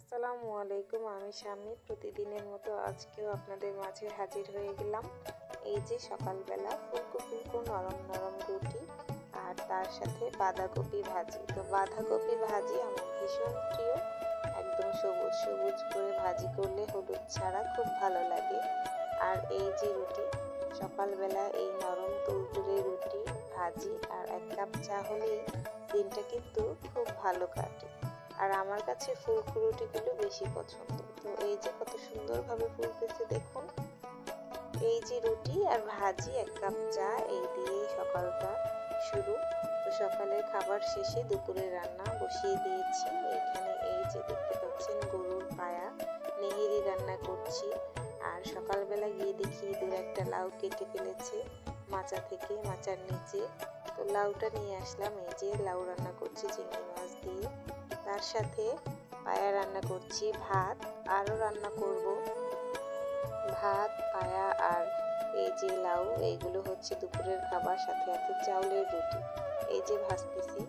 আসসালামু আলাইকুম। আমি শাম্মী প্রতিদিনের মতো আজকেও আপনাদের মাঝে হাজির হয়ে গেলাম। এই যে সকালবেলা ফুলকো ফুলকো নরম নরম রুটি আর তার সাথে বাঁধাকপি ভাজি। তো বাঁধাকপি ভাজি আমার ভীষণ প্রিয়, একদম সবুজ সবুজ করে ভাজি করলে হলুদ ছাড়া খুব ভালো লাগে। আর এই যে রুটি, সকালবেলা এই নরম তুলতুলে রুটি ভাজি আর এক কাপ চা হলেই দিনটা কিন্তু খুব ভালো কাটে। আর আমার কাছে ফুলকো রুটিগুলো বেশি পছন্দ। তো এই যে কত সুন্দরভাবে ফুলতেছে দেখুন। এই যে রুটি আর ভাজি এক কাপ চা, এই দিয়েই সকালটা শুরু। তো সকালের খাবার শেষে দুপুরের রান্না বসিয়ে দিয়েছি। এখানে এই যে দেখতে পাচ্ছেন গরুর পায়া নেহেরি রান্না করছি। আর সকালবেলা গিয়ে দেখি দূর একটা লাউ কেটে ফেলেছে মাচা থেকে, মাচার নিচে। তো লাউটা নিয়ে আসলাম। এই যে লাউ রান্না করছি চিংড়ি মাছ দিয়ে, তার সাথে পায়া রান্না করছি, ভাত আরও রান্না করব। ভাত, পায়া আর এই যে লাউ, এইগুলো হচ্ছে দুপুরের খাবার। সাথে আছে চাউলের রুটি, এই যে ভাজতেছি।